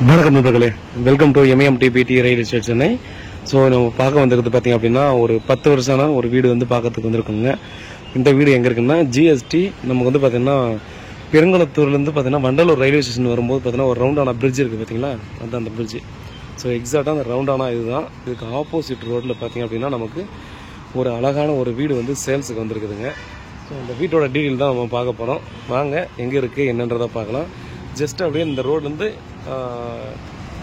வணக்கம் நண்பர்களே, welcome to MMTPT real estate Chennai. So நம்ம பார்க்க வந்திருக்கிறது பார்த்தீங்க அப்படின்னா ஒரு 10 வருஷம்னா ஒரு வீடு வந்து பார்க்கறதுக்கு வந்திருக்குங்க. இந்த வீடு எங்கே இருக்குன்னா GST நமக்கு வந்து பார்த்தீங்கன்னா பெருங்குளத்தூர்லேருந்து பார்த்தீங்கன்னா வண்டலூர் ரயில்வே ஸ்டேஷன் வரும்போது பார்த்தீங்கன்னா ஒரு ரவுண்டான பிரிட்ஜ் இருக்குது பார்த்தீங்களா, அதுதான் அந்த பிரிட்ஜ். ஸோ எக்ஸாக்டாக அந்த ரவுண்டானா இதுதான். இதுக்கு ஆப்போசிட் ரோட்டில் பார்த்தீங்க அப்படின்னா நமக்கு ஒரு அழகான ஒரு வீடு வந்து சேல்ஸுக்கு வந்திருக்குதுங்க. ஸோ அந்த வீட்டோட டீட்டெயில் தான் நம்ம பார்க்க போகிறோம். வாங்க எங்கே இருக்குது என்னன்றதை பார்க்கலாம். ஜஸ்ட் அப்படியே இந்த ரோட்லேருந்து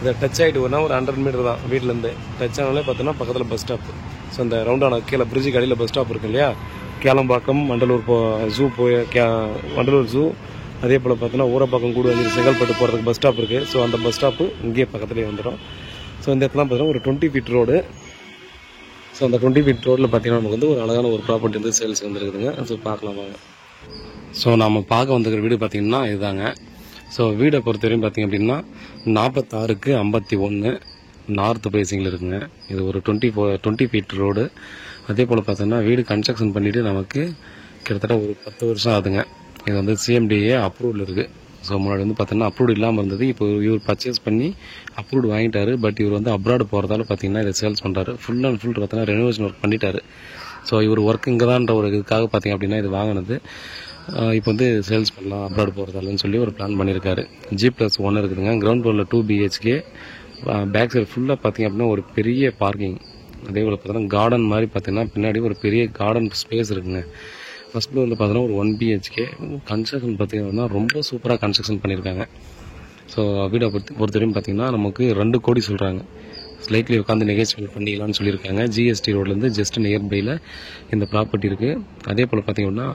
இதை டச் ஆகிட்டு ஒரு 100 மீட்டர் தான் வீட்டிலேருந்து. டச் ஆனாலே பார்த்தோன்னா பக்கத்தில் பஸ் ஸ்டாப். ஸோ இந்த ரவுண்டான கீழே பிரிட்ஜுக்கு அடியில் பஸ் ஸ்டாப் இருக்கு இல்லையா, கேளம்பாக்கம் வண்டலூர் ஜூ வண்டலூர் ஜூ, அதே போல் பார்த்தோன்னா ஊரப்பாக்கம் கூட வந்து செங்கல்பட்டு போகிறதுக்கு பஸ் ஸ்டாப் இருக்குது. ஸோ அந்த பஸ் ஸ்டாப்பு இங்கேயே பக்கத்துலேயே வந்துடும். ஸோ இந்த இடத்துல பார்த்தீங்கன்னா ஒரு 20 ஃபீட் ரோடு. ஸோ அந்த 20 ஃபீட் ரோடில் பார்த்தீங்கன்னா நமக்கு வந்து ஒரு அழகான ஒரு ப்ராப்பர்ட்டி வந்து சேல்ஸ் வந்துருக்குதுங்க. ஸோ பார்க்கலாம் வாங்க. ஸோ நம்ம பார்க்க வந்துருக்கிற வீடு பார்த்தீங்கன்னா இதுதாங்க. ஸோ வீடை பொறுத்த வரையும் பார்த்திங்க அப்படின்னா 46க்கு 51 நார்த் ஃபேஸிங்கில் இருக்குங்க. இது ஒரு 20 ஃபீட் ரோடு. அதே போல் பார்த்தோன்னா வீடு கன்ஸ்ட்ரக்ஷன் பண்ணிவிட்டு நமக்கு கிட்டத்தட்ட ஒரு 10 வருஷம் ஆகுதுங்க. இது வந்து CMDA அப்ரூவ்டில் இருக்குது. ஸோ முன்னாடி வந்து பார்த்தோன்னா அப்ரூவ்டு இல்லாமல் இருந்தது. இப்போ இவர் பர்ச்சேஸ் பண்ணி அப்ரூவ்டு வாங்கிட்டாரு. பட் இவர் வந்து அப்ராடு போகிறதால பார்த்தீங்கன்னா இதை சேல்ஸ் பண்ணுறாரு. ஃபுல் அண்ட் ஃபுல் பார்த்தீங்கன்னா ரெனோவேஷன் ஒர்க் பண்ணிட்டாரு. ஸோ இவர் ஒர்க் இங்கே தான்ன்ற ஒரு இதுக்காக பார்த்திங்க அப்படின்னா இது வாங்கினது. இப்போ வந்து சேல்ஸ் பண்ணலாம் அப்ராட் போகிறதாலன்னு சொல்லி ஒரு பிளான் பண்ணியிருக்காரு. G+1 இருக்குதுங்க. கிரவுண்ட் ஃப்ளோரில் 2 BHK, பேக் சைடு ஃபுல்லாக பார்த்திங்க அப்படின்னா ஒரு பெரிய பார்க்கிங். அதே போல் பார்த்தீங்கன்னா கார்டன் மாதிரி பார்த்தீங்கன்னா பின்னாடி ஒரு பெரிய கார்டன் ஸ்பேஸ் இருக்குங்க. ஃபஸ்ட் ஃப்ளோரில் பார்த்தீங்கன்னா ஒரு 1 BHK. கன்ஸ்ட்ரக்ஷன் பார்த்திங்க அப்படின்னா ரொம்ப சூப்பராக கன்ஸ்ட்ரக்ஷன் பண்ணியிருக்காங்க. ஸோ வீடை பொறுத்தவரையும் பார்த்திங்கன்னா நமக்கு 2 கோடி சொல்கிறாங்க. ஸ்லைட்லி உட்காந்து நெகோசியேட் பண்ணிக்கலாம்னு சொல்லியிருக்காங்க. GST ரோட்லேருந்து ஜஸ்ட் நியர்பையில் இந்த ப்ராப்பர்ட்டி இருக்குது. அதே போல் பார்த்திங்கன்னா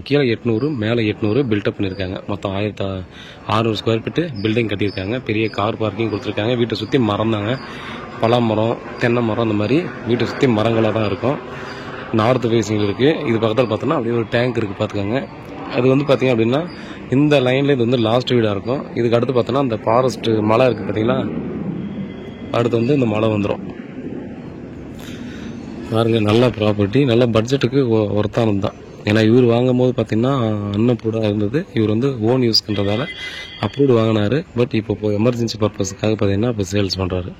கீழே 800 மேலே 800 பில்டப் பண்ணியிருக்காங்க. மொத்தம் 1600 ஸ்கொயர் ஃபீட்டு பில்டிங் கட்டியிருக்காங்க. பெரிய கார் பார்க்கிங் கொடுத்துருக்காங்க. வீட்டை சுற்றி மரம் தாங்க, பலாமரம், தென்னை மரம், அந்த மாதிரி வீட்டை சுற்றி மரங்களாக தான் இருக்கும். நார்த் ஃபேஸிங் இருக்குது. இது பக்கத்தில் பார்த்தோன்னா அப்படியே ஒரு டேங்க் இருக்குது பார்த்துக்கோங்க. அது வந்து பார்த்திங்க அப்படின்னா இந்த லைனில் இது வந்து லாஸ்ட் வீடாக இருக்கும். இதுக்கு அடுத்து பார்த்தோன்னா அந்த ஃபாரஸ்ட்டு மலை இருக்குது பார்த்தீங்களா, அடுத்து வந்து இந்த மலை வந்துடும் பாருங்க. நல்ல ப்ராப்பர்ட்டி, நல்ல பட்ஜெட்டுக்கு ஒர்த்தானது தான். ஏன்னா இவர் வாங்கும் போது பார்த்தீங்கன்னா அன்அப்ரூவ்டாக இருந்தது. இவர் வந்து ஓன் யூஸ் பண்ணுறதால அப்ரூவ்டு வாங்கினார். பட் இப்போ எமர்ஜென்சி பர்பஸுக்காக பார்த்தீங்கன்னா இப்போ சேல்ஸ் பண்ணுறாரு.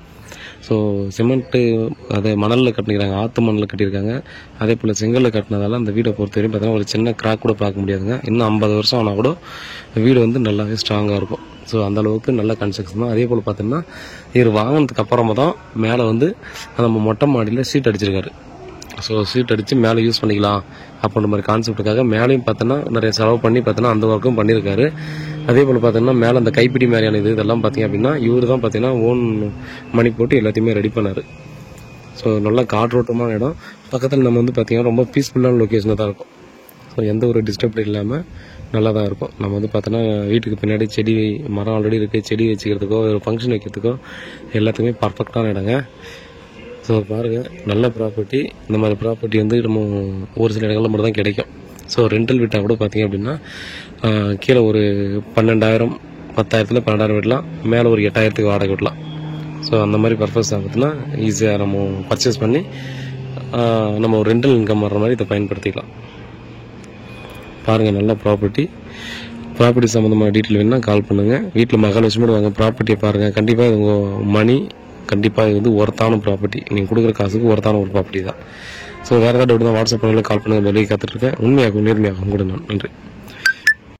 ஸோ சிமெண்ட்டு அதை மணலில் கட்டிக்கிறாங்க, ஆற்று மணலில் கட்டியிருக்காங்க. அதே போல் செங்கலில் கட்டினதால அந்த வீடை பொறுத்த வரையும் பார்த்தீங்கன்னா ஒரு சின்ன கிராக் கூட பார்க்க முடியாதுங்க. இன்னும் 50 வருஷம் ஆனால் கூட வீடு வந்து நல்லாவே ஸ்ட்ராங்காக இருக்கும். ஸோ அந்தளவுக்கு நல்ல கன்ஸ்ட்ரக்ஷன் தான். அதே போல் பார்த்தீங்கன்னா இவர் வாங்கினதுக்கு அப்புறமா தான் மேலே வந்து நம்ம மொட்டை மாடியில் சீட் அடிச்சிருக்காரு. ஸோ சீட் அடித்து மேலே யூஸ் பண்ணிக்கலாம் அப்படின்ற மாதிரி கான்செப்டுக்காக மேலேயும் பார்த்தோன்னா நிறைய செலவு பண்ணி பார்த்தோன்னா அந்த ஒர்க்கும் பண்ணியிருக்காரு. அதே போல் பார்த்தோன்னா மேலே அந்த கைப்பிடி மாதிரியான இதெல்லாம் பார்த்திங்க அப்படின்னா இவர் தான் பார்த்தீங்கன்னா ஓன் மணி போட்டு எல்லாத்தையுமே ரெடி பண்ணார். ஸோ நல்லா காற்றோட்டமான இடம். பக்கத்தில் நம்ம வந்து பார்த்திங்கன்னா ரொம்ப பீஸ்ஃபுல்லான லொக்கேஷனில் தான் இருக்கும். ஸோ எந்த ஒரு டிஸ்டர்ப் இல்லாமல் நல்லா தான் இருக்கும். நம்ம வந்து பார்த்தோன்னா வீட்டுக்கு பின்னாடி செடி மரம் ஆல்ரெடி இருக்குது. செடி வச்சுக்கிறதுக்கோ ஒரு ஃபங்க்ஷன் வைக்கிறதுக்கோ எல்லாத்துக்குமே பர்ஃபெக்டான இடங்க. ஸோ பாருங்கள், நல்ல ப்ராப்பர்ட்டி. இந்த மாதிரி ப்ராப்பர்ட்டி வந்து நம்ம ஒரு சில இடங்களில் மட்டும் தான் கிடைக்கும். ஸோ ரெண்டல் விட்டால் கூட பார்த்திங்க அப்படின்னா கீழே ஒரு 12,000 10,000 12,000 விடலாம், மேலே ஒரு 8,000 வாடகை விடலாம். ஸோ அந்த மாதிரி பர்பஸ் ஆகுதுன்னா ஈஸியாக நம்ம பர்ச்சேஸ் பண்ணி நம்ம ஒரு ரெண்டல் இன்கம் வர்ற மாதிரி இதை பயன்படுத்திக்கலாம். பாருங்கள், நல்ல ப்ராப்பர்ட்டி சம்மந்தமான டீட்டெயில் வேணுன்னா கால் பண்ணுங்கள். வீட்டில் மகாலட்சுமி வாங்க ப்ராப்பர்ட்டியை பாருங்கள். கண்டிப்பாக இது உங்கள் மணி, கண்டிப்பாக இது வந்து ஒர்த்தான ப்ராப்பர்ட்டி. நீங்கள் கொடுக்குற காசுக்கு ஒர்த்தான ஒரு ப்ராப்பர்ட்டி தான். ஸோ வேறு ஏதாவது டவுட் தான் வாட்ஸ்அப் பண்ணல, கால் பண்ணுங்கள். வெளியே காத்துட்ருக்கேன். உண்மையாகும் நேர்மையாகும் கூட நான். நன்றி.